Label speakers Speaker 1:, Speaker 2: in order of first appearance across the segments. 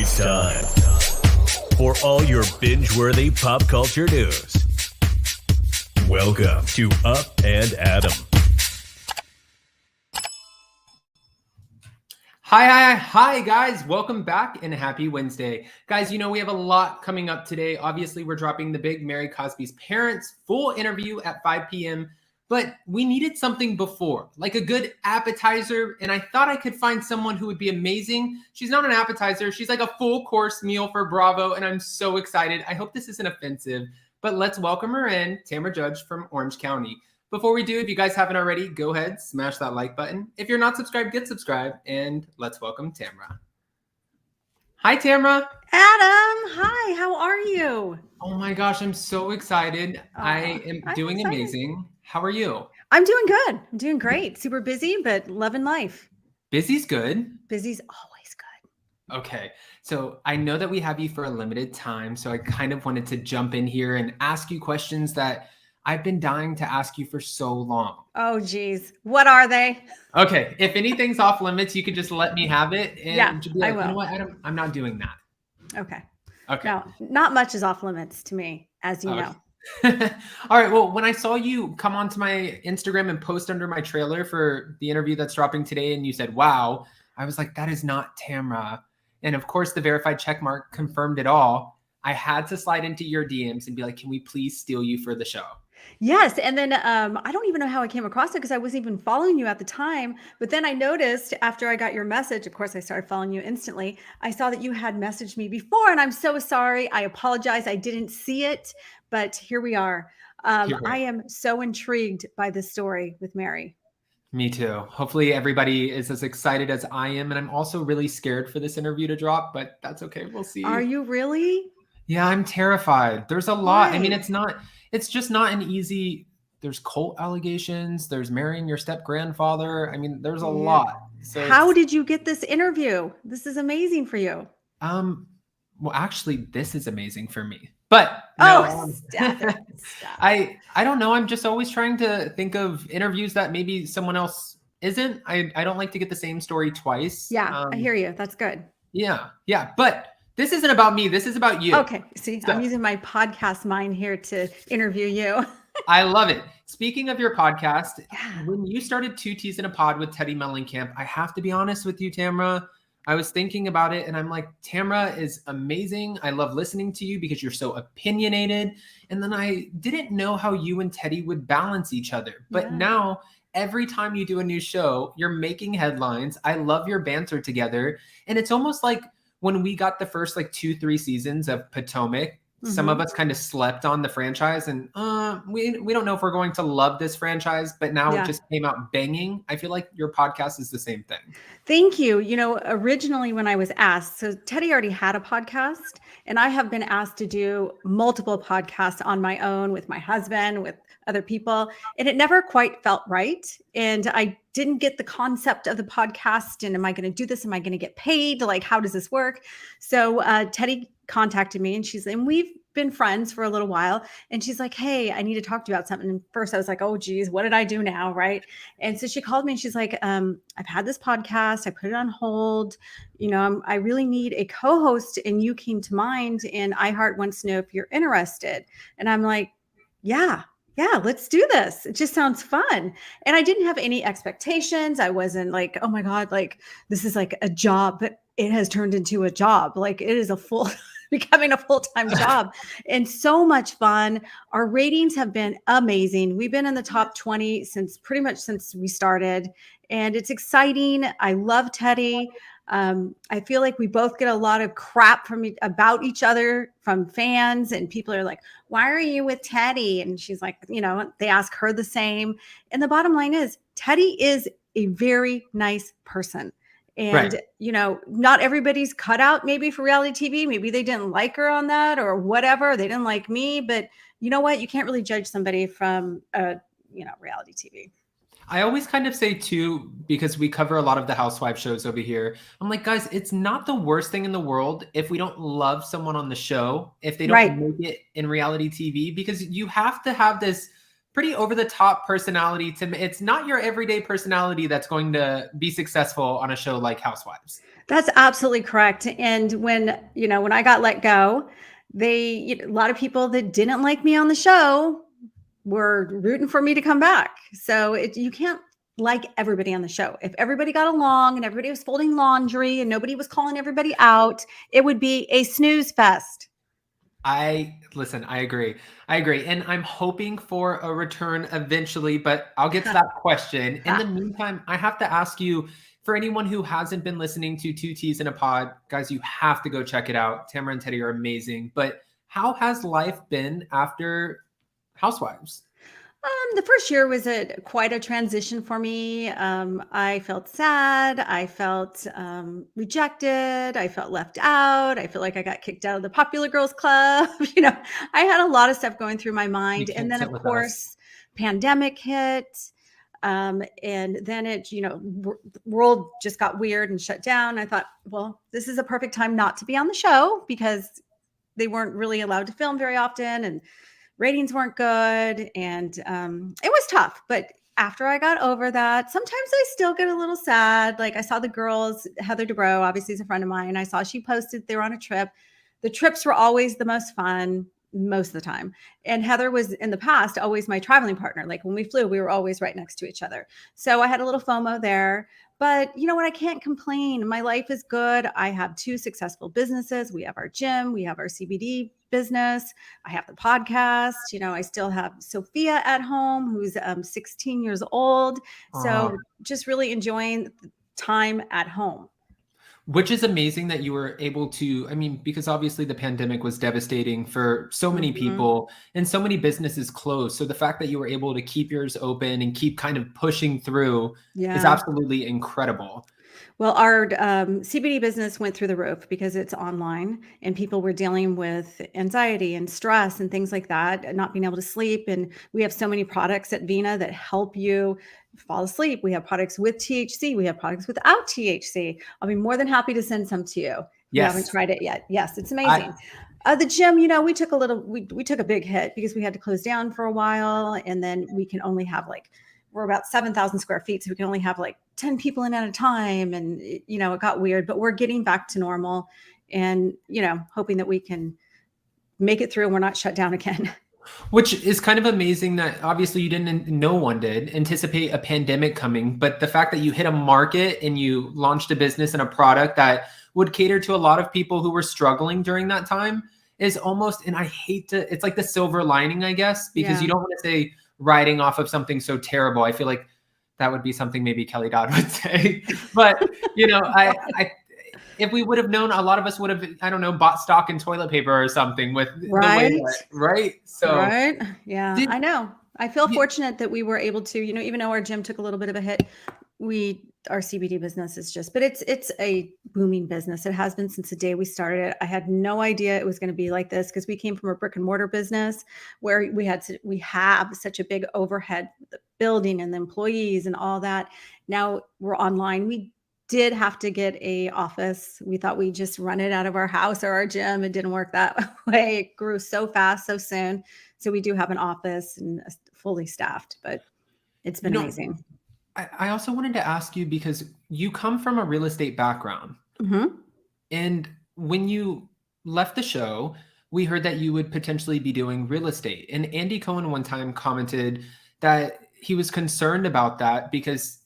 Speaker 1: It's time for all your binge-worthy pop culture news. Welcome to Up and Adam.
Speaker 2: Hi, guys. Welcome back and happy Wednesday. Guys, you know, we have a lot coming up today. Obviously, we're dropping the big Mary Cosby's parents full interview at 5 p.m., but we needed something before, like a good appetizer, and I thought I could find someone who would be amazing. She's not an appetizer. She's like a full course meal for Bravo, and I'm so excited. I hope this isn't offensive, but let's welcome her in, Tamra Judge from Orange County. Before we do, if you guys haven't already, go ahead, smash that like button. If you're not subscribed, get subscribed, and let's welcome Tamra. Hi, Tamra.
Speaker 3: Adam, hi, how are you?
Speaker 2: Oh my gosh, I'm so excited. I am doing
Speaker 3: excited.
Speaker 2: amazing. How are you?
Speaker 3: I'm doing good. I'm doing great. Super busy, but loving life.
Speaker 2: Busy's good.
Speaker 3: Busy's always good.
Speaker 2: Okay, so I know that we have you for a limited time, so I kind of wanted to jump in here and ask you questions that I've been dying to ask you for so long.
Speaker 3: Oh, geez. What are they?
Speaker 2: Okay, if anything's off limits, you could just let me have it. And
Speaker 3: Yeah,
Speaker 2: be like,
Speaker 3: I will.
Speaker 2: You know what, Adam? I'm not doing that.
Speaker 3: Okay.
Speaker 2: Okay.
Speaker 3: No, not much is off limits to me, as you know.
Speaker 2: All right. Well, when I saw you come onto my Instagram and post under my trailer for the interview that's dropping today, and you said, wow, I was like, that is not Tamra. And of course, the verified check mark confirmed it all. I had to slide into your DMs and be like, can we please steal you for the show?
Speaker 3: Yes. And then I don't even know how I came across it because I wasn't even following you at the time. But then I noticed after I got your message, of course, I started following you instantly. I saw that you had messaged me before, and I'm so sorry. I apologize. I didn't see it, but here we are. I am so intrigued by this story with Mary.
Speaker 2: Me too. Hopefully everybody is as excited as I am. And I'm also really scared for this interview to drop, but that's okay. We'll see.
Speaker 3: Are you really?
Speaker 2: Yeah, I'm terrified. There's a lot.
Speaker 3: Why?
Speaker 2: I mean, it's just not an easy, there's cult allegations. There's marrying your step grandfather. I mean, there's a lot. So
Speaker 3: how did you get this interview? This is amazing for you.
Speaker 2: Well, actually, this is amazing for me. But no,
Speaker 3: stop it. Stop.
Speaker 2: I don't know. I'm just always trying to think of interviews that maybe someone else isn't. I don't like to get the same story twice.
Speaker 3: Yeah, I hear you. That's good.
Speaker 2: Yeah. But this isn't about me. This is about you.
Speaker 3: Okay. See, I'm using my podcast mind here to interview you.
Speaker 2: I love it. Speaking of your podcast, when you started Two Teas in a Pod with Teddy Mellencamp, I have to be honest with you, Tamra. I was thinking about it and I'm like, Tamra is amazing. I love listening to you because you're so opinionated. And then I didn't know how you and Teddy would balance each other. But now every time you do a new show, you're making headlines. I love your banter together. And it's almost like when we got the first 2-3 seasons of Potomac, some of us kind of slept on the franchise and we don't know if we're going to love this franchise, but now it just came out banging. I feel like your podcast is the same thing.
Speaker 3: Thank you. You know, originally when I was asked, so Teddy already had a podcast and I have been asked to do multiple podcasts on my own with my husband, with other people, and it never quite felt right. And I didn't get the concept of the podcast. And am I going to do this? Am I going to get paid? Like, how does this work? So Teddy contacted me and we've been friends for a little while. And she's like, hey, I need to talk to you about something. And first I was like, oh, geez, what did I do now? Right. And so she called me and she's like, I've had this podcast. I put it on hold. You know, I really need a co-host and you came to mind and iHeart wants to know if you're interested. And I'm like, yeah, let's do this. It just sounds fun. And I didn't have any expectations. I wasn't like, oh my God, like this is like a job, but it has turned into a job. Like it is becoming a full-time job and so much fun. Our ratings have been amazing. We've been in the top 20 since we started and it's exciting. I love Teddy. I feel like we both get a lot of crap about each other from fans and people are like, why are you with Teddy? And she's like, you know, they ask her the same. And the bottom line is Teddy is a very nice person. And, you know, not everybody's cut out maybe for reality TV. Maybe they didn't like her on that or whatever. They didn't like me. But you know what? You can't really judge somebody from, reality TV.
Speaker 2: I always kind of say too, because we cover a lot of the Housewives shows over here. I'm like, guys, it's not the worst thing in the world if we don't love someone on the show, if they don't make it in reality TV, because you have to have this pretty over the top personality it's not your everyday personality that's going to be successful on a show like Housewives.
Speaker 3: That's absolutely correct. And when I got let go, a lot of people that didn't like me on the show were rooting for me to come back. So you can't like everybody on the show. If everybody got along and everybody was folding laundry and nobody was calling everybody out, it would be a snooze fest.
Speaker 2: I agree. And I'm hoping for a return eventually, but I'll get to that question. In the meantime, I have to ask you, for anyone who hasn't been listening to Two Teas in a Pod, guys, you have to go check it out. Tamra and Teddy are amazing. But how has life been after Housewives?
Speaker 3: The first year was quite a transition for me. I felt sad. I felt rejected. I felt left out. I feel like I got kicked out of the Popular Girls Club. I had a lot of stuff going through my mind. And then, of course, pandemic hit. And then the world just got weird and shut down. I thought, well, this is a perfect time not to be on the show because they weren't really allowed to film very often and ratings weren't good. And it was tough. But after I got over that, sometimes I still get a little sad. Like I saw the girls, Heather Dubrow, obviously is a friend of mine. I saw she posted they were on a trip. The trips were always the most fun most of the time. And Heather was in the past always my traveling partner. Like when we flew, we were always right next to each other. So I had a little FOMO there. But you know what? I can't complain. My life is good. I have 2 successful businesses. We have our gym. We have our CBD business. I have the podcast. I still have Sophia at home, who's 16 years old. So just really enjoying time at home.
Speaker 2: Which is amazing that you were able to, because obviously the pandemic was devastating for so many people and so many businesses closed. So the fact that you were able to keep yours open and keep kind of pushing through is absolutely incredible.
Speaker 3: Well, our CBD business went through the roof because it's online and people were dealing with anxiety and stress and things like that, not being able to sleep. And we have so many products at Vina that help you fall asleep. We have products with THC. We have products without THC. I'll be more than happy to send some to you. Yes. You haven't tried it yet. Yes, it's amazing. The gym, we took we took a big hit because we had to close down for a while. And then we can only have we're about 7,000 square feet. So we can only have 10 people in at a time. And, it got weird, but we're getting back to normal and, hoping that we can make it through and we're not shut down again.
Speaker 2: Which is kind of amazing that obviously no one did anticipate a pandemic coming, but the fact that you hit a market and you launched a business and a product that would cater to a lot of people who were struggling during that time is almost, and I hate to, it's like the silver lining, I guess, because you don't want to say riding off of something so terrible. I feel like that would be something maybe Kelly Dodd would say, but if we would have known, a lot of us would have, I don't know, bought stock in toilet paper or something with the way that, right? So,
Speaker 3: right. Yeah, I know. I feel fortunate that we were able to, even though our gym took a little bit of a hit, our CBD business is but it's a booming business. It has been since the day we started it. I had no idea it was going to be like this because we came from a brick and mortar business where we have such a big overhead, the building and the employees and all that. Now we're online. We did have to get a office. We thought we'd just run it out of our house or our gym. It didn't work that way. It grew so fast, so soon. So we do have an office and fully staffed, but it's been amazing.
Speaker 2: I also wanted to ask you, because you come from a real estate background. Mm-hmm. And when you left the show, we heard that you would potentially be doing real estate. And Andy Cohen one time commented that he was concerned about that because,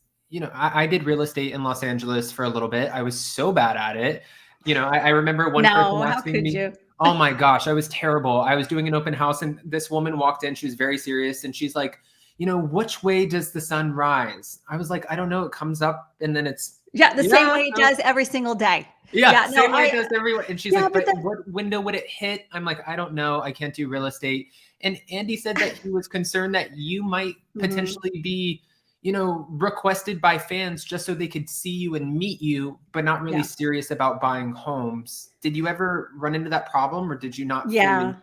Speaker 2: I did real estate in Los Angeles for a little bit. I was so bad at it. I remember one person asking me, oh my gosh, I was terrible. I was doing an open house and this woman walked in. She was very serious. And she's like, which way does the sun rise? I was like, I don't know. It comes up and then it's.
Speaker 3: Yeah, the same way it does every single day.
Speaker 2: Yeah, same way it does every way. And she's like, but what window would it hit? I'm like, I don't know. I can't do real estate. And Andy said that he was concerned that you might potentially be, requested by fans just so they could see you and meet you, but not really serious about buying homes. Did you ever run into that problem or did you not?
Speaker 3: Yeah,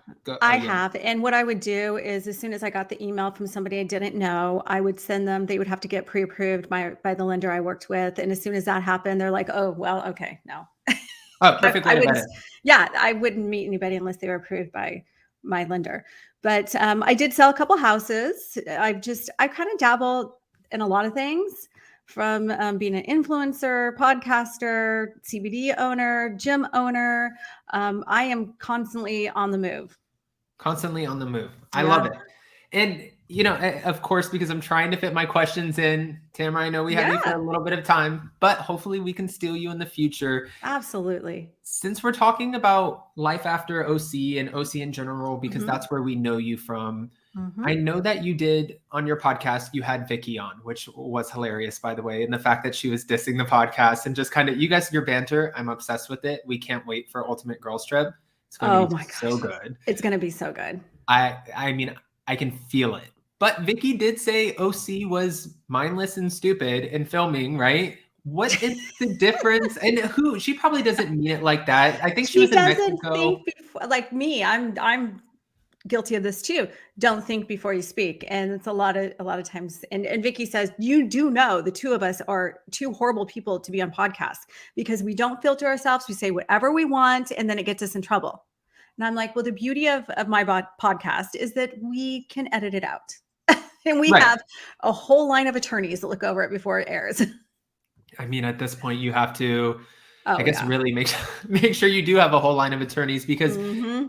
Speaker 3: I have. And what I would do is as soon as I got the email from somebody I didn't know, I would send them, they would have to get pre-approved by the lender I worked with. And as soon as that happened, they're like, oh, well, okay, no.
Speaker 2: Oh, perfectly.
Speaker 3: I wouldn't meet anybody unless they were approved by my lender. But I did sell a couple houses. I kind of dabble in a lot of things, from being an influencer, podcaster, CBD owner, gym owner. I am constantly on the move.
Speaker 2: Constantly on the move. I love it. And, of course, because I'm trying to fit my questions in, Tamra, I know we have you for a little bit of time, but hopefully we can steal you in the future.
Speaker 3: Absolutely.
Speaker 2: Since we're talking about life after OC and OC in general, because that's where we know you from, I know that you did on your podcast, you had Vicky on, which was hilarious, by the way. And the fact that she was dissing the podcast and just kind of, you guys, your banter, I'm obsessed with it. We can't wait for Ultimate Girls Trip. It's going to be so good.
Speaker 3: It's going to be so good.
Speaker 2: I mean, I can feel it. But Vicky did say OC was mindless and stupid in filming, right? What is the difference? And she probably doesn't mean it like that. I think she was in Mexico.
Speaker 3: Think before, like me, I'm guilty of this too. Don't think before you speak. And it's a lot of times. And Vicky says, you do know the two of us are two horrible people to be on podcasts, because we don't filter ourselves. We say whatever we want, and then it gets us in trouble. And I'm like, well, the beauty of my podcast is that we can edit it out. And we have a whole line of attorneys that look over it before it airs.
Speaker 2: I mean, at this point, you have to, I guess, really make sure you do have a whole line of attorneys, because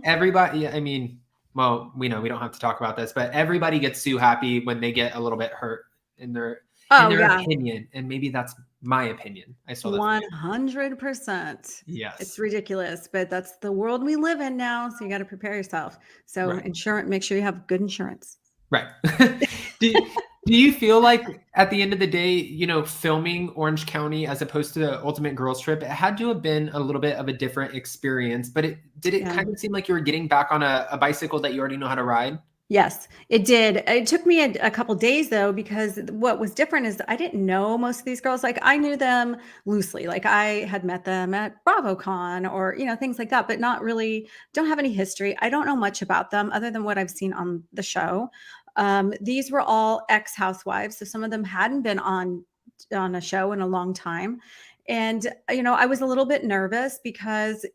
Speaker 2: everybody, I mean, well, we know we don't have to talk about this, but everybody gets so happy when they get a little bit hurt in their opinion. And maybe that's my opinion. I saw that
Speaker 3: 100%.
Speaker 2: Yes.
Speaker 3: It's ridiculous, but that's the world we live in now. So you got to prepare yourself. So insurance, make sure you have good insurance.
Speaker 2: Right. Do you feel like at the end of the day, filming Orange County as opposed to the Ultimate Girls Trip, it had to have been a little bit of a different experience, but did it kind of seem like you were getting back on a bicycle that you already know how to ride?
Speaker 3: Yes, it did. It took me a couple days though, because what was different is I didn't know most of these girls. Like, I knew them loosely. Like, I had met them at BravoCon or, things like that, but not really, don't have any history. I don't know much about them other than what I've seen on the show. These were all ex-housewives. So some of them hadn't been on a show in a long time. And, I was a little bit nervous because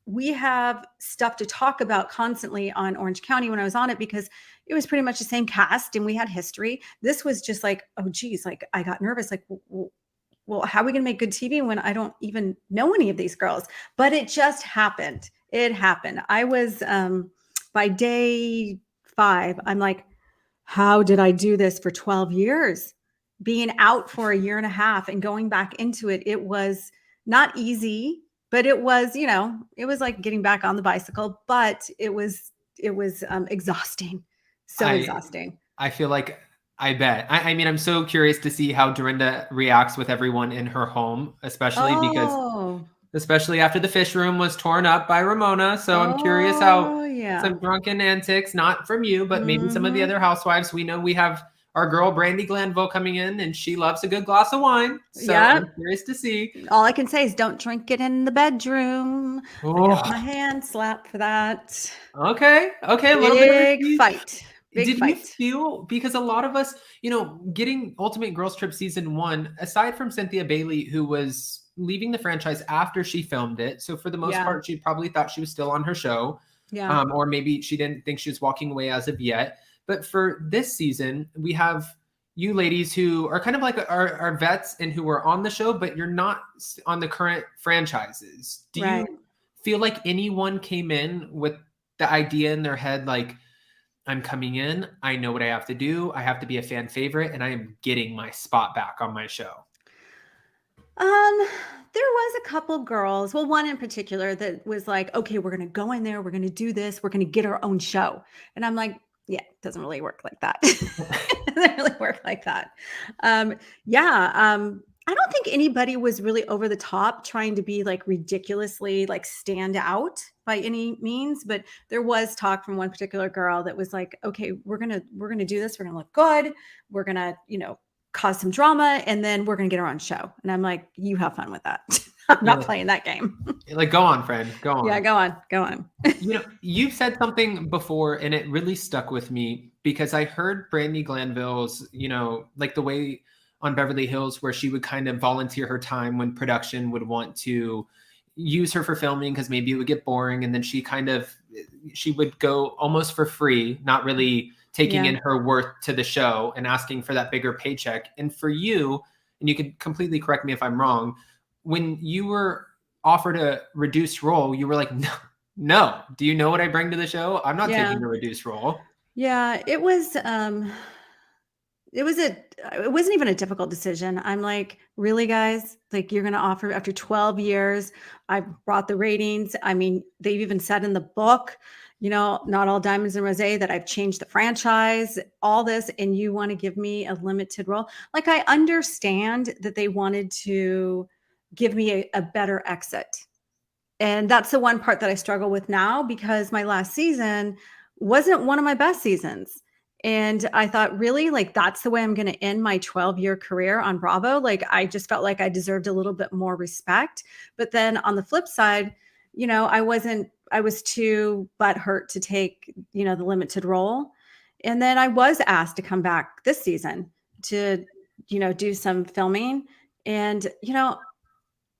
Speaker 3: we have stuff to talk about constantly on Orange County when I was on it, because it was pretty much the same cast and we had history. This was just like, oh geez, like I got nervous. Like, well, how are we going to make good TV when I don't even know any of these girls? But it just happened. It happened. I was, by day 5, I'm like, how did I do this for 12 years? Being out for a year and a half and going back into it, it was not easy. But it was, it was like getting back on the bicycle, but it was exhausting. So exhausting.
Speaker 2: I feel like, I bet. I mean, I'm so curious to see how Dorinda reacts with everyone in her home, especially after the fish room was torn up by Ramona. So I'm curious how some drunken antics, not from you, but maybe some of the other housewives. We know we have our girl Brandy Glanville coming in, and she loves a good glass of wine. So I'm curious to see.
Speaker 3: All I can say is don't drink it in the bedroom. I got my hand slapped for that.
Speaker 2: Okay. A little bit of a
Speaker 3: fight. Did
Speaker 2: you feel, because a lot of us, getting Ultimate Girls Trip season 1, aside from Cynthia Bailey, who was leaving the franchise after she filmed it. So for the most part, she probably thought she was still on her show. Yeah. Or maybe she didn't think she was walking away as of yet. But for this season, we have you ladies who are kind of like our vets and who were on the show, but you're not on the current franchises. Do you feel like anyone came in with the idea in their head, like, I'm coming in, I know what I have to do, I have to be a fan favorite, and I am getting my spot back on my show?
Speaker 3: There was a couple girls, well, one in particular that was like, okay, we're going to go in there, we're going to do this, we're going to get our own show. And I'm like, yeah, it doesn't really work like that. It doesn't really work like that. I don't think anybody was really over the top trying to be like ridiculously like stand out by any means, but there was talk from one particular girl that was like, okay, we're going to do this. We're going to look good. We're going to, cause some drama, and then we're going to get our own show. And I'm like, you have fun with that. I'm not playing that game.
Speaker 2: Like, go on, friend. Go on.
Speaker 3: Yeah, go on.
Speaker 2: You've said something before, and it really stuck with me, because I heard Brandy Glanville's, like the way on Beverly Hills where she would kind of volunteer her time when production would want to, use her for filming because maybe it would get boring. And then she would go almost for free, not really taking in her worth to the show and asking for that bigger paycheck. And for you, and you could completely correct me if I'm wrong, when you were offered a reduced role, you were like, no. Do you know what I bring to the show? I'm not taking a reduced role.
Speaker 3: Yeah, it wasn't even a difficult decision. I'm like, really, guys? Like, you're going to offer after 12 years? I brought the ratings. I mean, they've even said in the book, not all diamonds and rosé, that I've changed the franchise, all this, and you want to give me a limited role? Like, I understand that they wanted to give me a better exit. And that's the one part that I struggle with now, because my last season wasn't one of my best seasons. And I thought, really, like, that's the way I'm going to end my 12-year career on Bravo? Like, I just felt like I deserved a little bit more respect. But then on the flip side, I was too butthurt to take, the limited role. And then I was asked to come back this season to, do some filming. And,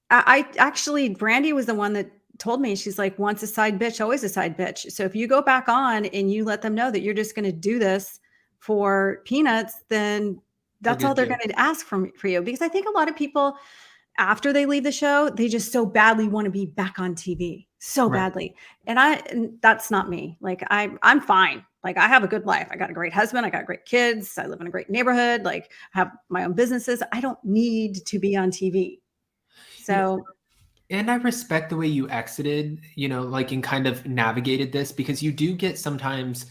Speaker 3: I actually, Brandy was the one that told me, she's like, once a side bitch, always a side bitch. So if you go back on and you let them know that you're just going to do this for peanuts, then that's all they're going to ask for you. Because I think a lot of people, after they leave the show, they just so badly want to be back on TV, so badly. And that's not me. Like, I'm fine. Like, I have a good life. I got a great husband. I got great kids. I live in a great neighborhood. Like, I have my own businesses. I don't need to be on TV. So,
Speaker 2: and I respect the way you exited, like, and kind of navigated this, because you do get sometimes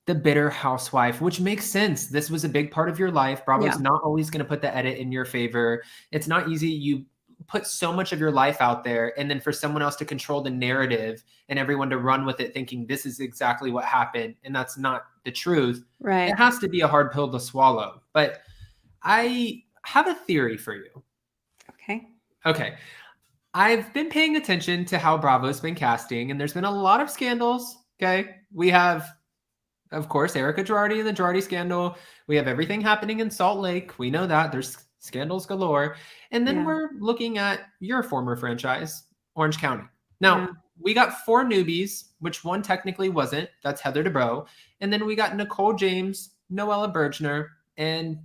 Speaker 2: the bitter housewife, which makes sense. This was a big part of your life. Bravo's not always going to put the edit in your favor. It's not easy. You put so much of your life out there, and then for someone else to control the narrative and everyone to run with it thinking this is exactly what happened, and that's not the truth.
Speaker 3: Right.
Speaker 2: It has to be a hard pill to swallow. But I have a theory for you. Okay. I've been paying attention to how Bravo's been casting, and there's been a lot of scandals. Okay. We have, of course, Erica Girardi and the Girardi scandal. We have everything happening in Salt Lake. We know that there's scandals galore. And then we're looking at your former franchise, Orange County. Now, we got 4 newbies, which one technically wasn't. That's Heather Dubrow. And then we got Nicole James, Noella Bergner, and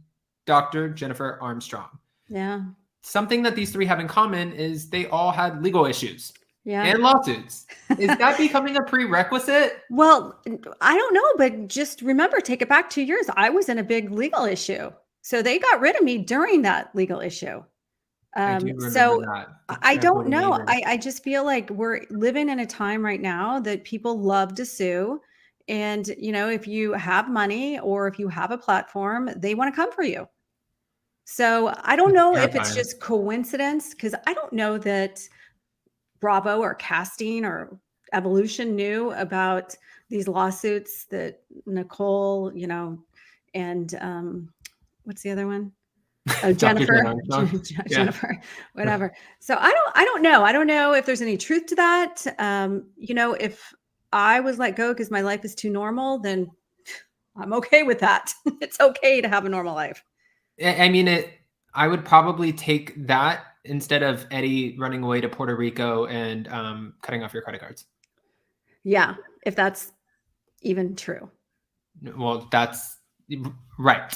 Speaker 2: Dr. Jennifer Armstrong.
Speaker 3: Yeah.
Speaker 2: Something that these 3 have in common is they all had legal issues
Speaker 3: and
Speaker 2: lawsuits. Is that becoming a prerequisite?
Speaker 3: Well, I don't know, but just remember, take it back 2 years. I was in a big legal issue. So they got rid of me during that legal issue.
Speaker 2: I do remember that.
Speaker 3: I don't know. I just feel like we're living in a time right now that people love to sue. And, if you have money or if you have a platform, they want to come for you. So I don't know if it's just coincidence, because I don't know that Bravo or casting or Evolution knew about these lawsuits that Nicole, and what's the other one? Oh, Jennifer, Jennifer, whatever. So I don't know. I don't know if there's any truth to that. If I was let go because my life is too normal, then I'm okay with that. It's okay to have a normal life.
Speaker 2: I mean, I would probably take that instead of Eddie running away to Puerto Rico and cutting off your credit cards.
Speaker 3: Yeah, if that's even true.
Speaker 2: Well, that's right.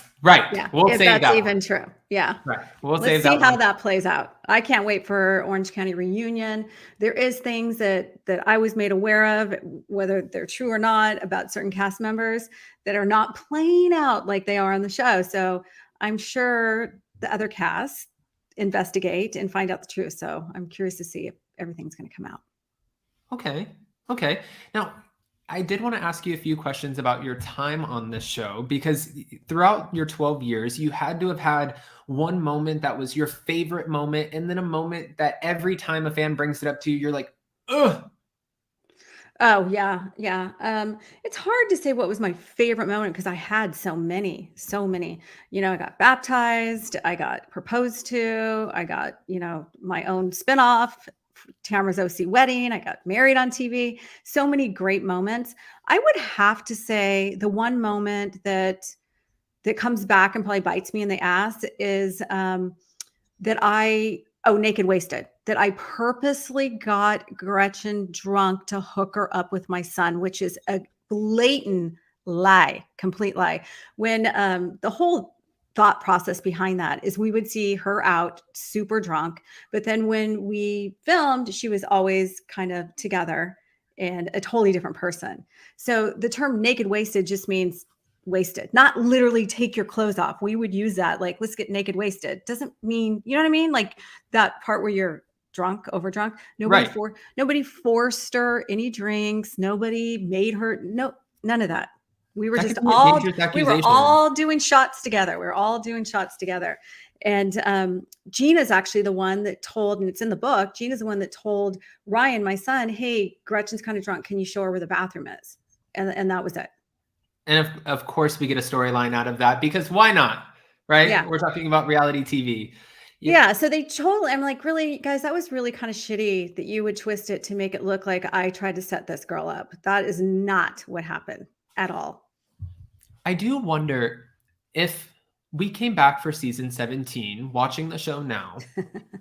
Speaker 3: Yeah,
Speaker 2: we'll
Speaker 3: if
Speaker 2: save
Speaker 3: that's
Speaker 2: that
Speaker 3: even
Speaker 2: one.
Speaker 3: True. Yeah.
Speaker 2: Right. We'll
Speaker 3: Let's
Speaker 2: save
Speaker 3: see
Speaker 2: that
Speaker 3: how
Speaker 2: one.
Speaker 3: that plays out. I can't wait for Orange County reunion. There is things that I was made aware of, whether they're true or not, about certain cast members that are not playing out like they are on the show. So I'm sure the other cast investigate and find out the truth. So I'm curious to see if everything's going to come out.
Speaker 2: Okay. Now, I did want to ask you a few questions about your time on this show, because throughout your 12 years, you had to have had one moment that was your favorite moment, and then a moment that every time a fan brings it up to you, you're like, ugh.
Speaker 3: Oh, yeah. It's hard to say what was my favorite moment, because I had so many. I got baptized, I got proposed to, I got, my own spinoff, Tamra's OC wedding, I got married on TV. So many great moments. I would have to say the one moment that comes back and probably bites me in the ass is that I Oh, Naked Wasted, that I purposely got Gretchen drunk to hook her up with my son, which is a blatant lie, complete lie. When the whole thought process behind that is we would see her out super drunk, but then when we filmed, she was always kind of together and a totally different person. So the term naked wasted just means wasted, not literally take your clothes off. We would use that like, let's get naked wasted. Doesn't mean, you know what I mean? Like that part where you're drunk, over drunk.
Speaker 2: Right.
Speaker 3: Nobody forced her any drinks. Nobody made her, no, none of that. We were
Speaker 2: That
Speaker 3: just
Speaker 2: could be a
Speaker 3: all,
Speaker 2: dangerous
Speaker 3: we were
Speaker 2: accusation.
Speaker 3: all doing shots together. We were all doing shots together. And Gina's actually the one that told, and it's in the book, Gina's the one that told Ryan, my son, hey, Gretchen's kind of drunk. Can you show her where the bathroom is? And that was it.
Speaker 2: And of course, we get a storyline out of that because why not? Right?
Speaker 3: Yeah.
Speaker 2: We're talking about reality TV.
Speaker 3: Yeah. So they totally, I'm like, really, guys, that was really kind of shitty that you would twist it to make it look like I tried to set this girl up. That is not what happened at all.
Speaker 2: I do wonder if we came back for season 17, watching the show now,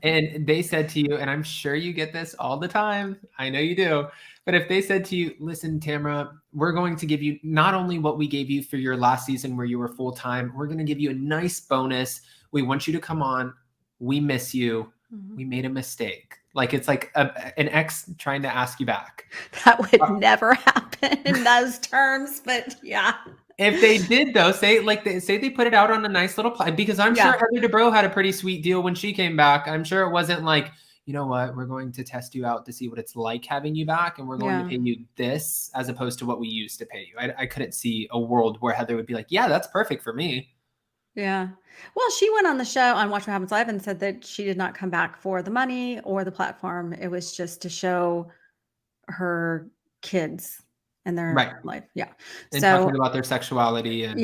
Speaker 2: and they said to you, and I'm sure you get this all the time, I know you do, but if they said to you, listen, Tamra, we're going to give you not only what we gave you for your last season where you were full-time, we're going to give you a nice bonus. We want you to come on. We miss you. Mm-hmm. We made a mistake. Like it's like an ex trying to ask you back.
Speaker 3: That would never happen in those terms, but yeah.
Speaker 2: If they did though, say they put it out on a nice little because I'm sure Heather Dubrow had a pretty sweet deal when she came back. I'm sure it wasn't like, you know what, we're going to test you out to see what it's like having you back, and we're going to pay you this as opposed to what we used to pay you. I couldn't see a world where Heather would be like, yeah, that's perfect for me.
Speaker 3: Yeah. Well, she went on the show on Watch What Happens Live and said that she did not come back for the money or the platform. It was just to show her kids and their life. Yeah.
Speaker 2: And talking about their sexuality and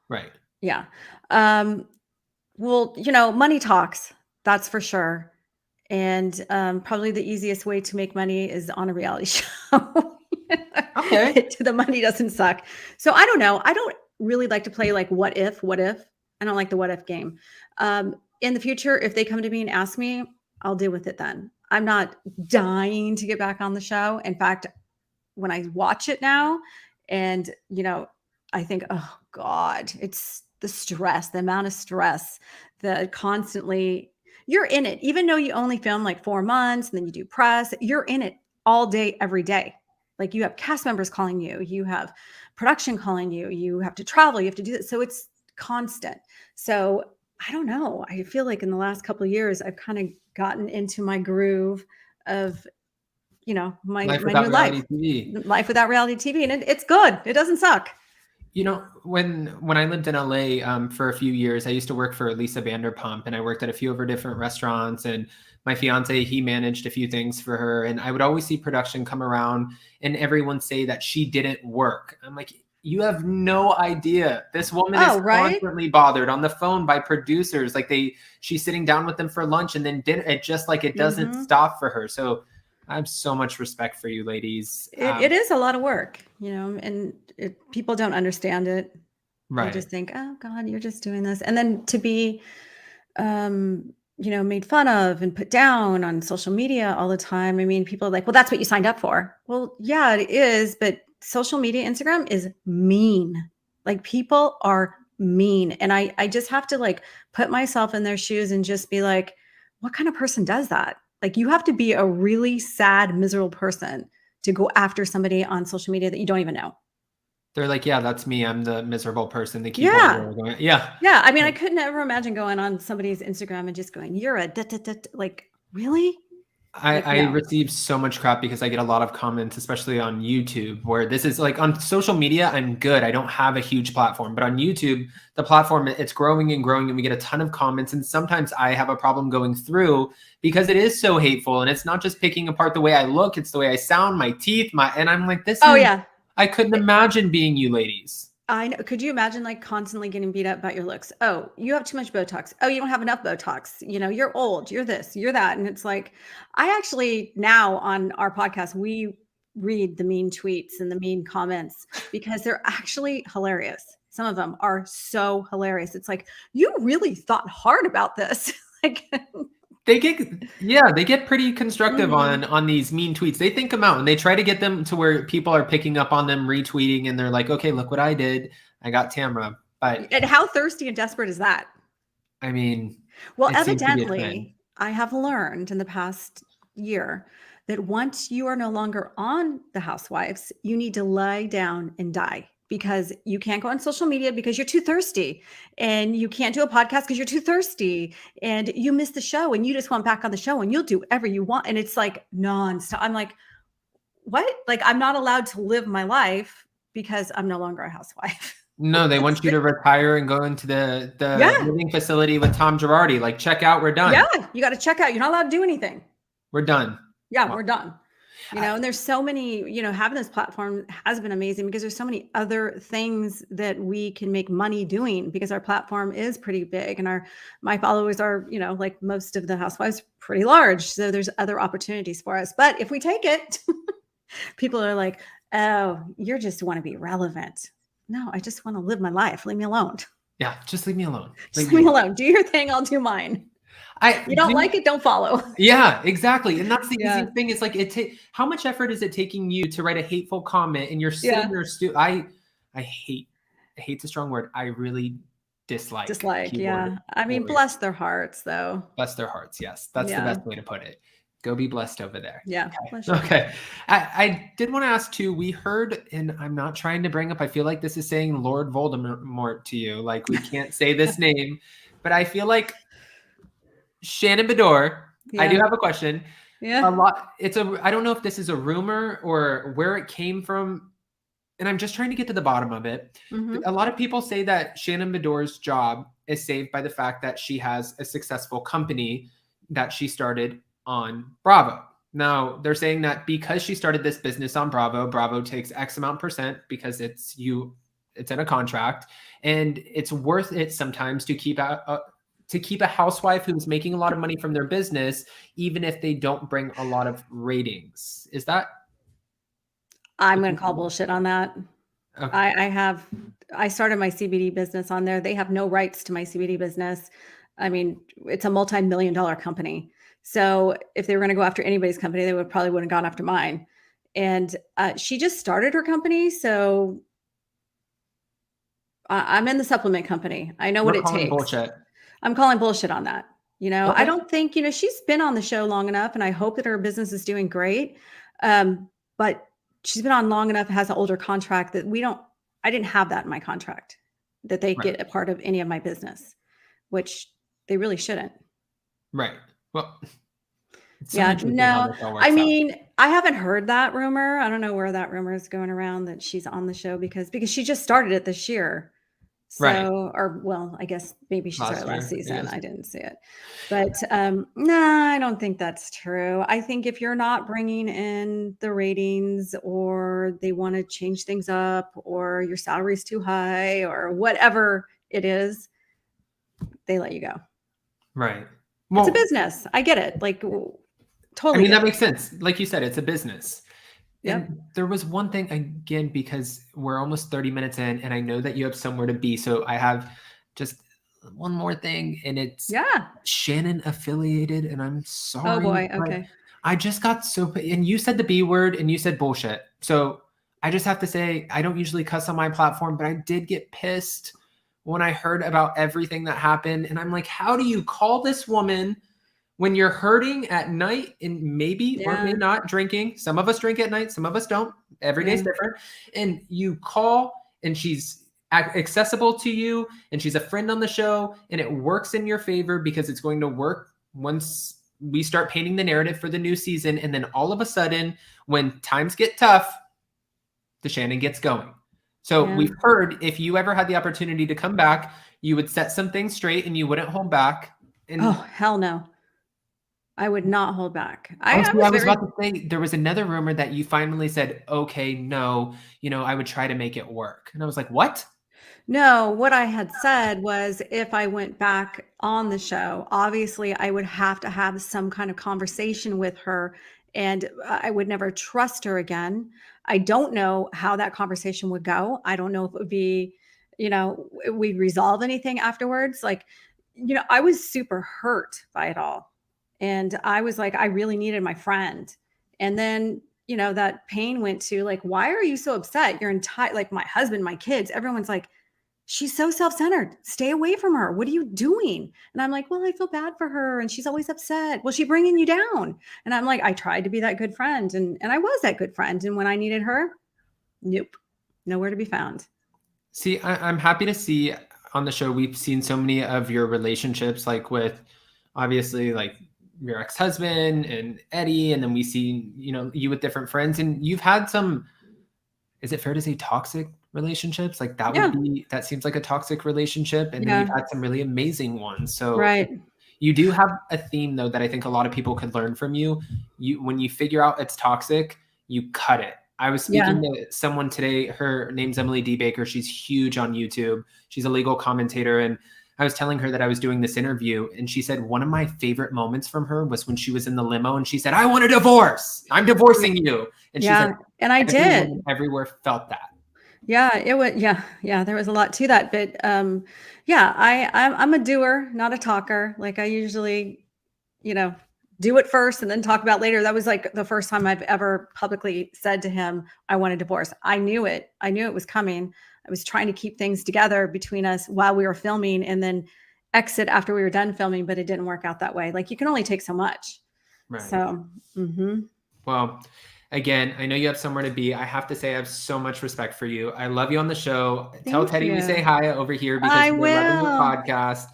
Speaker 2: right.
Speaker 3: Yeah. Well, money talks, that's for sure. And probably the easiest way to make money is on a reality show.
Speaker 2: Okay.
Speaker 3: The money doesn't suck. So I don't know. I don't really like to play like what if. I don't like the what if game. In the future, if they come to me and ask me, I'll deal with it then. I'm not dying to get back on the show. In fact, when I watch it now and, I think, oh God, it's the stress, the amount of stress that constantly you're in it, even though you only film like 4 months and then you do press, you're in it all day, every day. Like you have cast members calling you, you have production calling you, you have to travel, you have to do this. So it's constant. So I don't know. I feel like in the last couple of years, I've kind of gotten into my groove of, my new life without reality TV. And it's good. It doesn't suck.
Speaker 2: When I lived in LA for a few years, I used to work for Lisa Vanderpump, and I worked at a few of her different restaurants, and my fiance, he managed a few things for her. And I would always see production come around and everyone say that she didn't work. I'm like, you have no idea. This woman is constantly bothered on the phone by producers. Like she's sitting down with them for lunch and then dinner. It just like, it doesn't stop for her. So I have so much respect for you ladies.
Speaker 3: It is a lot of work, and people don't understand it.
Speaker 2: Right.
Speaker 3: They just think, oh God, you're just doing this. And then to be, made fun of and put down on social media all the time. I mean, people are like, well, that's what you signed up for. Well, yeah, it is. But social media, Instagram is mean. Like people are mean. And I just have to like put myself in their shoes and just be like, what kind of person does that? Like you have to be a really sad, miserable person to go after somebody on social media that you don't even know.
Speaker 2: They're like, yeah, that's me. I'm the miserable person. They keep going. Yeah.
Speaker 3: Yeah. I mean, I couldn't ever imagine going on somebody's Instagram and just going, you're a like, really?
Speaker 2: I receive so much crap because I get a lot of comments, especially on YouTube, where this is like on social media, I'm good. I don't have a huge platform, but on YouTube, the platform, it's growing and growing and we get a ton of comments. And sometimes I have a problem going through because it is so hateful. And it's not just picking apart the way I look, it's the way I sound, my teeth, and I'm like, I couldn't imagine being you ladies.
Speaker 3: I know. Could you imagine like constantly getting beat up about your looks? Oh, you have too much Botox. Oh, you don't have enough Botox. You're old, you're this, you're that. And it's like, I actually now on our podcast, we read the mean tweets and the mean comments because they're actually hilarious. Some of them are so hilarious. It's like, you really thought hard about this. Like
Speaker 2: They get pretty constructive on these mean tweets. They think them out and they try to get them to where people are picking up on them, retweeting, and they're like, okay, look what I did. I got Tamra. But
Speaker 3: And how thirsty and desperate is that?
Speaker 2: I mean,
Speaker 3: well,
Speaker 2: it seems to be a trend.
Speaker 3: evidently, I have learned in the past year that once you are no longer on the Housewives, you need to lie down and die, because you can't go on social media because you're too thirsty, and you can't do a podcast because you're too thirsty, and you miss the show and you just want back on the show, and you'll do whatever you want. And it's like nonstop. I'm like, what? Like, I'm not allowed to live my life because I'm no longer a housewife.
Speaker 2: No, they want you to retire and go into the living facility with Tom Girardi. Like, check out, we're done.
Speaker 3: Yeah, you got to check out. You're not allowed to do anything.
Speaker 2: We're done.
Speaker 3: Yeah, we're done. And there's so many, having this platform has been amazing because there's so many other things that we can make money doing, because our platform is pretty big and my followers are, like most of the housewives, pretty large. So there's other opportunities for us. But if we take it, people are like, oh, you just want to be relevant. No, I just want to live my life. Leave me alone.
Speaker 2: Yeah, just leave me alone.
Speaker 3: Leave me alone. Do your thing. I'll do mine. You don't like it, don't follow. Yeah,
Speaker 2: exactly. And that's the easy thing. It's like, how much effort is it taking you to write a hateful comment and you're sitting there I hate the strong word. I really dislike.
Speaker 3: Yeah. I mean, bless their hearts though.
Speaker 2: Bless their hearts. Yes. That's the best way to put it. Go be blessed over there.
Speaker 3: Yeah.
Speaker 2: Okay. I did want to ask too, we heard, and I'm not trying to bring up, I feel like this is saying Lord Voldemort to you. Like, we can't say this name, but I feel like Shannon Beador, I do have a question.
Speaker 3: Yeah.
Speaker 2: I don't know if this is a rumor or where it came from, and I'm just trying to get to the bottom of it. Mm-hmm. A lot of people say that Shannon Beador's job is saved by the fact that she has a successful company that she started on Bravo. Now, they're saying that because she started this business on Bravo takes X amount percent because it's in a contract, and it's worth it sometimes to keep a housewife who's making a lot of money from their business, even if they don't bring a lot of ratings. Is that?
Speaker 3: I'm going to call bullshit on that. Okay. I started my CBD business on there. They have no rights to my CBD business. I mean, it's a multi-million-dollar company. So if they were going to go after anybody's company, they wouldn't have gone after mine. And she just started her company. So I'm in the supplement company. I know what it takes.
Speaker 2: Bullshit.
Speaker 3: I'm calling bullshit on that. Okay. I don't think, she's been on the show long enough, and I hope that her business is doing great. But she's been on long enough, has an older contract that I didn't have that in my contract, that they get a part of any of my business, which they really shouldn't.
Speaker 2: Right. Well,
Speaker 3: I mean, I haven't heard that rumor. I don't know where that rumor is going around that she's on the show because she just started it this year. So, I guess maybe she started last season. I didn't see it, but no, I don't think that's true. I think if you're not bringing in the ratings, or they want to change things up, or your salary is too high, or whatever it is, they let you go.
Speaker 2: Right.
Speaker 3: Well, it's a business. I get it. Like, totally.
Speaker 2: I mean, that makes sense. Like you said, it's a business. Yep. And there was one thing, again, because we're almost 30 minutes in, and I know that you have somewhere to be. So I have just one more thing, and it's Shannon affiliated, and I'm sorry.
Speaker 3: Oh boy. Okay.
Speaker 2: I just got and you said the B word and you said bullshit. So I just have to say, I don't usually cuss on my platform, but I did get pissed when I heard about everything that happened. And I'm like, how do you call this woman when you're hurting at night and maybe or may not drinking? Some of us drink at night, some of us don't. Every day's different. And you call, and she's accessible to you, and she's a friend on the show, and it works in your favor because it's going to work once we start painting the narrative for the new season. And then all of a sudden, when times get tough, the Shannon gets going. So we've heard if you ever had the opportunity to come back, you would set some things straight and you wouldn't hold back. And
Speaker 3: oh, hell no. I would not hold back.
Speaker 2: I was about to say, there was another rumor that you finally said, okay, no, I would try to make it work. And I was like, what?
Speaker 3: No, what I had said was if I went back on the show, obviously I would have to have some kind of conversation with her, and I would never trust her again. I don't know how that conversation would go. I don't know if it would be, we'd resolve anything afterwards. Like, I was super hurt by it all. And I was like, I really needed my friend. And then, you know, that pain went to like, why are you so upset? Your entire, like my husband, my kids, everyone's like, she's so self-centered. Stay away from her. What are you doing? And I'm like, well, I feel bad for her. And she's always upset. Well, she's bringing you down. And I'm like, I tried to be that good friend. And I was that good friend. And when I needed her, nope, nowhere to be found.
Speaker 2: See, I'm happy to see on the show, we've seen so many of your relationships, like with obviously like your ex-husband and Eddie. And then we see, you know, you with different friends, and you've had some, is it fair to say toxic relationships? Like that would be, that seems like a toxic relationship. And then you've had some really amazing ones. So
Speaker 3: right.
Speaker 2: You do have a theme though, that I think a lot of people could learn from you. When you figure out it's toxic, you cut it. I was speaking to someone today, her name's Emily D. Baker. She's huge on YouTube. She's a legal commentator. And I was telling her that I was doing this interview, and she said one of my favorite moments from her was when she was in the limo and she said, I want a divorce. I'm divorcing you. And she's like,
Speaker 3: and I did.
Speaker 2: Everywhere felt that.
Speaker 3: Yeah, it was. Yeah. There was a lot to that, but yeah, I'm a doer, not a talker. Like I usually, you know, do it first and then talk about later. That was like the first time I've ever publicly said to him, I want a divorce. I knew it. I knew it was coming. I was trying to keep things together between us while we were filming, and then exit after we were done filming, but it didn't work out that way. Like you can only take so much.
Speaker 2: Right.
Speaker 3: So,
Speaker 2: well, again, I know you have somewhere to be. I have to say I have so much respect for you. I love you on the show. Tell Teddy we say hi over here because we're loving your podcast.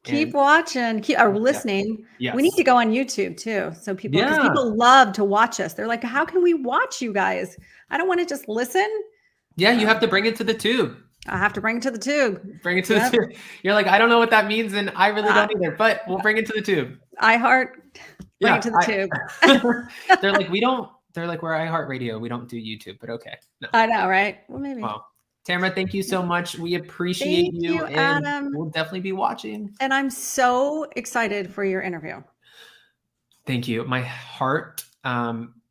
Speaker 3: Keep watching, keep listening.
Speaker 2: Yes.
Speaker 3: We need to go on YouTube too. So people, because people love to watch us. They're like, how can we watch you guys? I don't want to just listen.
Speaker 2: Yeah, you have to bring it to the tube.
Speaker 3: I have to bring it to the tube.
Speaker 2: Bring it to the tube. You're like, I don't know what that means, and I really don't either, but we'll bring it to the tube.
Speaker 3: Bring it to the tube.
Speaker 2: They're like, they're like, we're iHeartRadio. We don't do YouTube, but okay. No.
Speaker 3: I know, right? Well, maybe.
Speaker 2: Well, Tamra, thank you so much. We appreciate you, and Adam. We'll definitely be watching.
Speaker 3: And I'm so excited for your interview.
Speaker 2: Thank you. My heart,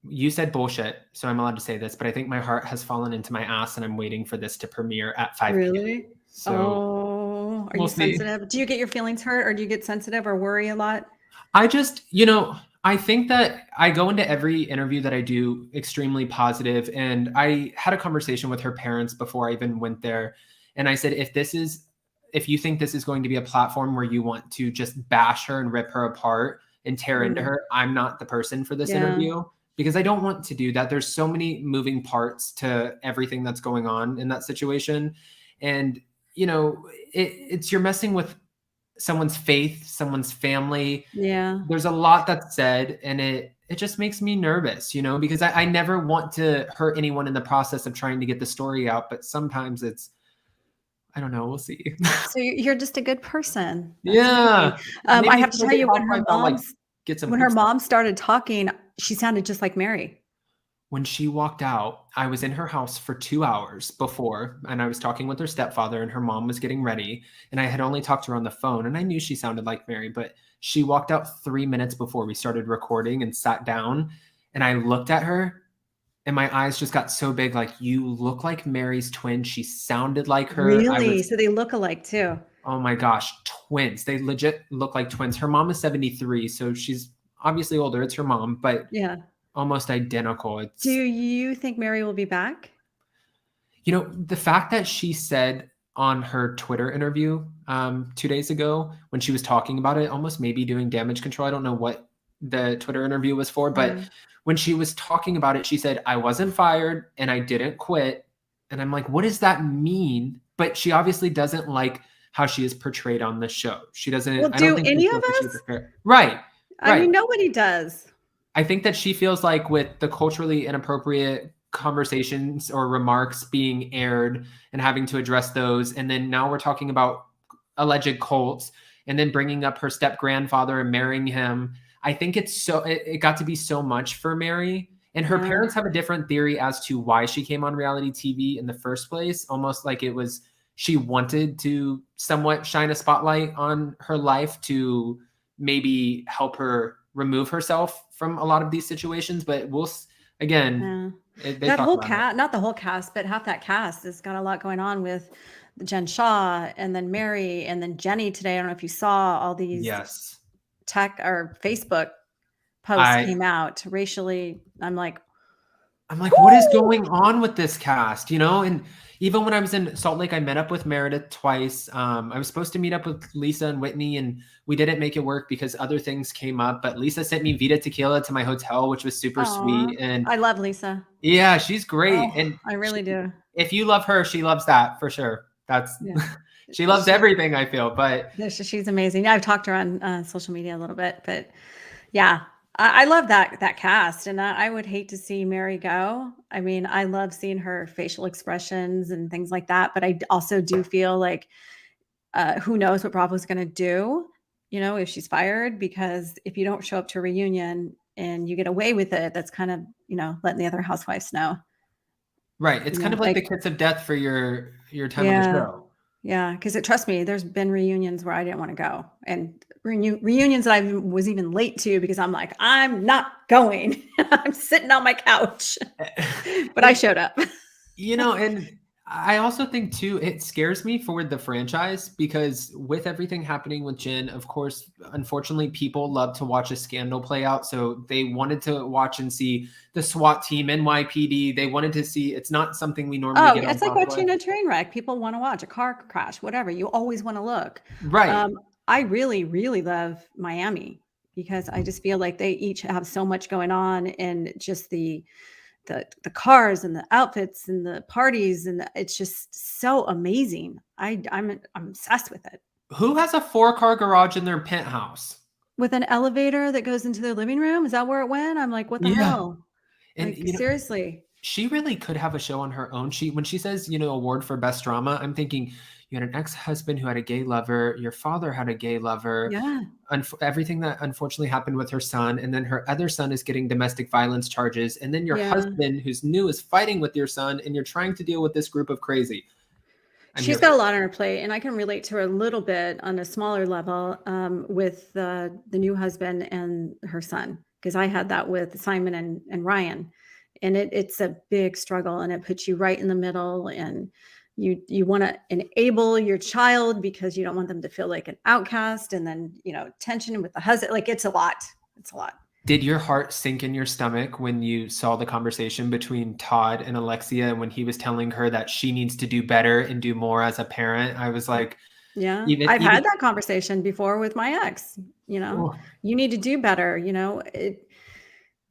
Speaker 2: you said bullshit, so I'm allowed to say this, but I think my heart has fallen into my ass, and I'm waiting for this to premiere at 5 p.m.
Speaker 3: Really? So are you sensitive? Do you get your feelings hurt, or do you get sensitive or worry a lot?
Speaker 2: I just, I think that I go into every interview that I do extremely positive. And I had a conversation with her parents before I even went there. And I said, if you think this is going to be a platform where you want to just bash her and rip her apart and tear into her, I'm not the person for this interview, because I don't want to do that. There's so many moving parts to everything that's going on in that situation. And, it's you're messing with someone's faith, someone's family.
Speaker 3: Yeah.
Speaker 2: There's a lot that's said, and it just makes me nervous, because I never want to hurt anyone in the process of trying to get the story out. But sometimes I don't know. We'll see.
Speaker 3: So you're just a good person.
Speaker 2: That's
Speaker 3: I have to tell you, when her mom started talking, she sounded just like Mary.
Speaker 2: When she walked out, I was in her house for 2 hours before, and I was talking with her stepfather, and her mom was getting ready, and I had only talked to her on the phone, and I knew she sounded like Mary, but she walked out 3 minutes before we started recording and sat down, and I looked at her, and my eyes just got so big, like, you look like Mary's twin. She sounded like her.
Speaker 3: Really? So they look alike too?
Speaker 2: Oh my gosh, twins. They legit look like twins. Her mom is 73, so she's obviously older. It's her mom, but almost identical.
Speaker 3: Do you think Mary will be back?
Speaker 2: The fact that she said on her Twitter interview 2 days ago, when she was talking about it, almost maybe doing damage control. I don't know what the Twitter interview was for, but when she was talking about it, she said, I wasn't fired and I didn't quit. And I'm like, what does that mean? But she obviously doesn't like how she is portrayed on the show. She doesn't.
Speaker 3: Well, do any of us?
Speaker 2: Right.
Speaker 3: I mean, nobody does.
Speaker 2: I think that she feels like with the culturally inappropriate conversations or remarks being aired and having to address those. And then now we're talking about alleged cults and then bringing up her step grandfather and marrying him. I think it got to be so much for Mary, and her parents have a different theory as to why she came on reality TV in the first place. Almost like it was, she wanted to somewhat shine a spotlight on her life to maybe help her remove herself from a lot of these situations. But we'll, again,
Speaker 3: that whole cast, not the whole cast, but half that cast has got a lot going on with Jen Shaw and then Mary and then Jenny today. I don't know if you saw all these tech or Facebook post came out racially. I'm like,
Speaker 2: what is going on with this cast? And even when I was in Salt Lake, I met up with Meredith twice. I was supposed to meet up with Lisa and Whitney, and we didn't make it work because other things came up. But Lisa sent me Vita Tequila to my hotel, which was super sweet. And
Speaker 3: I love Lisa.
Speaker 2: Yeah, she's great.
Speaker 3: And I really do.
Speaker 2: If you love her, she loves that for sure. She loves everything, I feel. But
Speaker 3: she's amazing. I've talked to her on social media a little bit, but yeah. I love that cast, and I would hate to see Mary go. I mean, I love seeing her facial expressions and things like that, but I also do feel like who knows what Bravo's going to do, if she's fired, because if you don't show up to a reunion and you get away with it, that's kind of, letting the other housewives know.
Speaker 2: Right. It's kind of like the kiss of death for your time on the show.
Speaker 3: Yeah, because trust me, there's been reunions where I didn't want to go, and reunions that I was even late to because I'm like, I'm not going. I'm sitting on my couch, but I showed up.
Speaker 2: And I also think too, it scares me for the franchise because with everything happening with Jen, of course, unfortunately, people love to watch a scandal play out. So they wanted to watch and see the SWAT team, NYPD. They wanted to see, it's not something we normally get on
Speaker 3: it's like watching a train wreck. People want to watch a car crash, whatever. You always want to look.
Speaker 2: Right.
Speaker 3: I really, really love Miami because I just feel like they each have so much going on, and just the cars and the outfits and the parties, and it's just so amazing. I'm obsessed with it.
Speaker 2: Who has a 4-car garage in their penthouse
Speaker 3: with an elevator that goes into their living room? Is that where it went? I'm like, what the hell? And seriously, she
Speaker 2: really could have a show on her own. When she says, award for best drama, I'm thinking you had an ex-husband who had a gay lover. Your father had a gay lover.
Speaker 3: Yeah.
Speaker 2: Everything that unfortunately happened with her son. And then her other son is getting domestic violence charges. And then your husband, who's new, is fighting with your son. And you're trying to deal with this group of crazy.
Speaker 3: She's got a lot on her plate. And I can relate to her a little bit on a smaller level with the new husband and her son. Because I had that with Simon and Ryan. And it's a big struggle. And it puts you right in the middle. And you want to enable your child because you don't want them to feel like an outcast, and then, tension with the husband. Like, it's a lot.
Speaker 2: Did your heart sink in your stomach when you saw the conversation between Todd and Alexia, and when he was telling her that she needs to do better and do more as a parent? I was like,
Speaker 3: yeah, I've had that conversation before with my ex, you need to do better. You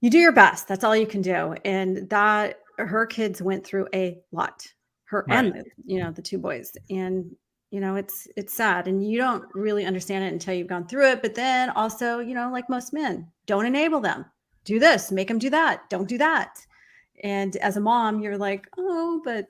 Speaker 3: do your best. That's all you can do. And that her kids went through a lot. And the two boys, and it's sad, and you don't really understand it until you've gone through it. But then also, like most men, don't enable them. Do this, make them do that. Don't do that. And as a mom, you're like, oh, but.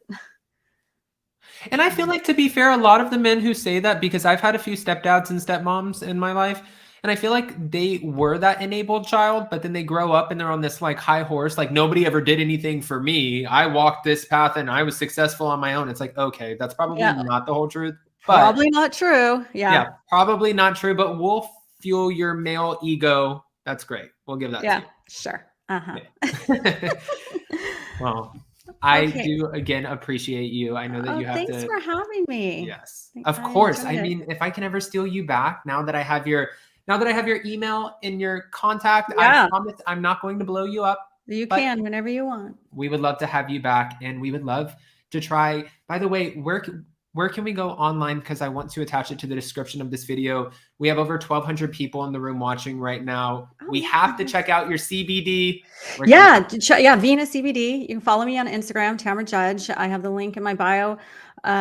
Speaker 2: And I feel like, to be fair, a lot of the men who say that, because I've had a few stepdads and stepmoms in my life, and I feel like they were that enabled child, but then they grow up and they're on this like high horse. Like, nobody ever did anything for me. I walked this path and I was successful on my own. It's like, okay, that's probably not the whole truth. But
Speaker 3: probably not true. Yeah,
Speaker 2: probably not true, but we'll fuel your male ego. That's great. We'll give that to you.
Speaker 3: Sure.
Speaker 2: Yeah. Well, I do again appreciate you. I know that you have
Speaker 3: thanks for having me.
Speaker 2: Yes, of course. I mean, if I can ever steal you back, now that I have your email and your contact, I promise I'm not going to blow you up.
Speaker 3: You can whenever you want.
Speaker 2: We would love to have you back, and we would love to try. By the way, where can we go online? Because I want to attach it to the description of this video. We have over 1,200 people in the room watching right now. We have to check out your CBD.
Speaker 3: Vina CBD. You can follow me on Instagram, Tamra Judge. I have the link in my bio.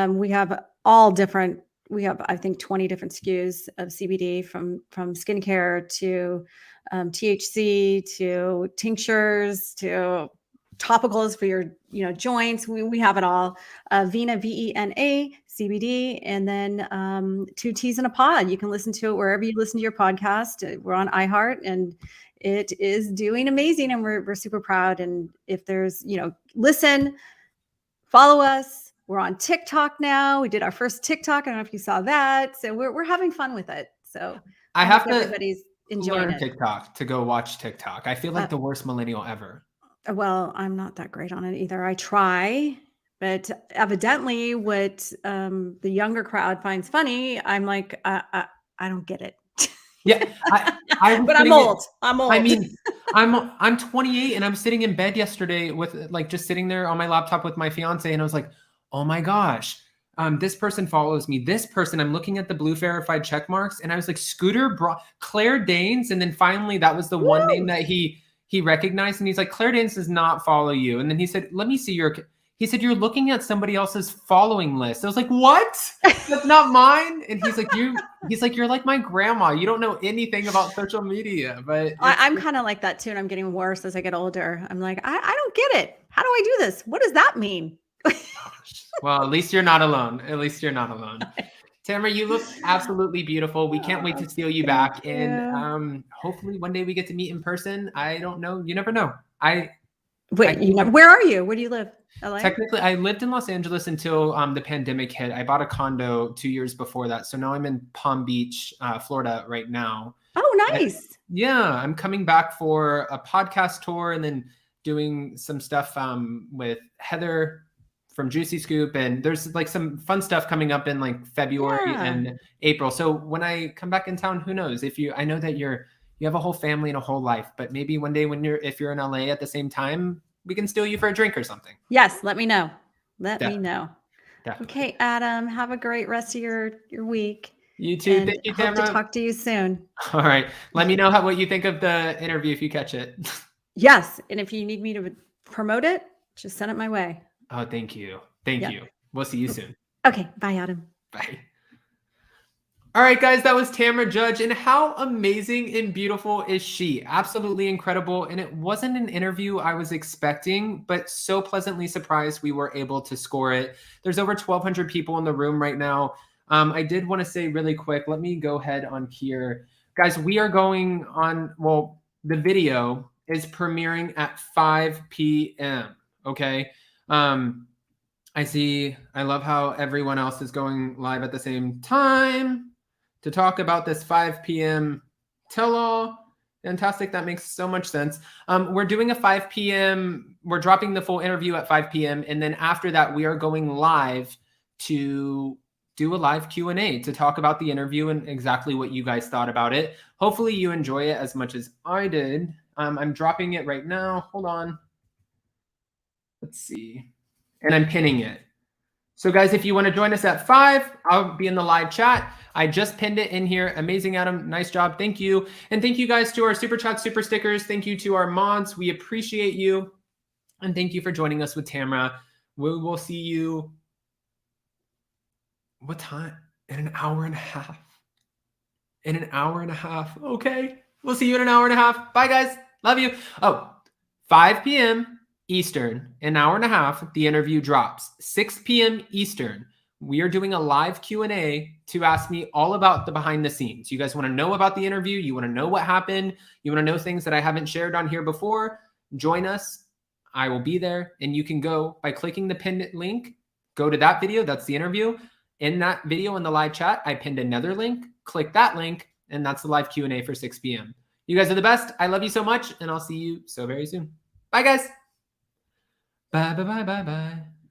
Speaker 3: We have all different. We have, I think, 20 different SKUs of CBD, from skincare to THC to tinctures to topicals for your joints. We have it all. Vina, VENA CBD, and then 2 Teas in a Pod. You can listen to it wherever you listen to your podcast. We're on iHeart, and it is doing amazing, and we're super proud. And if there's listen, follow us. We're on TikTok now. We did our first TikTok. I don't know if you saw that. So we're having fun with it. So
Speaker 2: I have to
Speaker 3: everybody's enjoying
Speaker 2: learn TikTok to go watch TikTok. I feel like the worst millennial ever.
Speaker 3: Well, I'm not that great on it either. I try, but evidently what the younger crowd finds funny, I'm like, I don't get it.
Speaker 2: Yeah,
Speaker 3: but I'm old. I'm old.
Speaker 2: I mean, I'm 28 and I'm sitting in bed yesterday with like just sitting there on my laptop with my fiance, and I was like, oh my gosh, this person follows me. This person, I'm looking at the blue verified check marks, and I was like, Claire Danes, and then finally that was the one name that he recognized, and he's like, Claire Danes does not follow you. And then he said, let me see he said, you're looking at somebody else's following list. I was like, what? That's not mine. And he's like, you're like my grandma. You don't know anything about social media. But
Speaker 3: I'm kind of like that too. And I'm getting worse as I get older. I'm like, I don't get it. How do I do this? What does that mean?
Speaker 2: Well, at least you're not alone. At least you're not alone. Tamra, you look absolutely beautiful. We can't wait to steal you back. And hopefully one day we get to meet in person. I don't know. You never know.
Speaker 3: Where are you? Where do you live? LA?
Speaker 2: Technically, I lived in Los Angeles until the pandemic hit. I bought a condo 2 years before that. So now I'm in Palm Beach, Florida right now.
Speaker 3: Oh, nice.
Speaker 2: I'm coming back for a podcast tour and then doing some stuff with Heather from Juicy Scoop. And there's like some fun stuff coming up in like February and April. So when I come back in town, who knows? I know that you have a whole family and a whole life, but maybe one day if you're in LA at the same time, we can steal you for a drink or something.
Speaker 3: Yes. Let me know. Let me know.
Speaker 2: Definitely.
Speaker 3: Okay, Adam, have a great rest of your week.
Speaker 2: You too.
Speaker 3: And
Speaker 2: thank you,
Speaker 3: hope
Speaker 2: Tamra.
Speaker 3: to talk to you soon.
Speaker 2: All right. Let me know what you think of the interview if you catch it.
Speaker 3: Yes. And if you need me to promote it, just send it my way.
Speaker 2: Oh, thank you. Thank you. We'll see you soon.
Speaker 3: Okay. Bye, Adam.
Speaker 2: Bye. All right, guys, that was Tamra Judge. And how amazing and beautiful is she? Absolutely incredible. And it wasn't an interview I was expecting, but so pleasantly surprised we were able to score it. There's over 1,200 people in the room right now. I did want to say really quick, let me go ahead on here. Guys, we are going on, the video is premiering at 5 p.m., okay? I love how everyone else is going live at the same time to talk about this 5 p.m. tell-all. Fantastic. That makes so much sense. We're doing a 5 p.m. We're dropping the full interview at 5 p.m. And then after that, we are going live to do a live Q&A to talk about the interview and exactly what you guys thought about it. Hopefully you enjoy it as much as I did. I'm dropping it right now. Hold on. Let's see. And I'm pinning it. So guys, if you want to join us at 5, I'll be in the live chat. I just pinned it in here. Amazing, Adam. Nice job. Thank you. And thank you guys to our Super Chat Super Stickers. Thank you to our mods. We appreciate you. And thank you for joining us with Tamra. We will see you, what time? In an hour and a half. In an hour and a half. Okay. We'll see you in an hour and a half. Bye, guys. Love you. 5 p.m. Eastern, an hour and a half, the interview drops. 6 p.m. Eastern, we are doing a live Q&A to ask me all about the behind the scenes. You guys want to know about the interview? You want to know what happened? You want to know things that I haven't shared on here before? Join us. I will be there. And you can go by clicking the pinned link, go to that video. That's the interview. In that video in the live chat, I pinned another link. Click that link, and that's the live Q&A for 6 p.m. You guys are the best. I love you so much, and I'll see you so very soon. Bye, guys. Bye, bye, bye, bye, bye.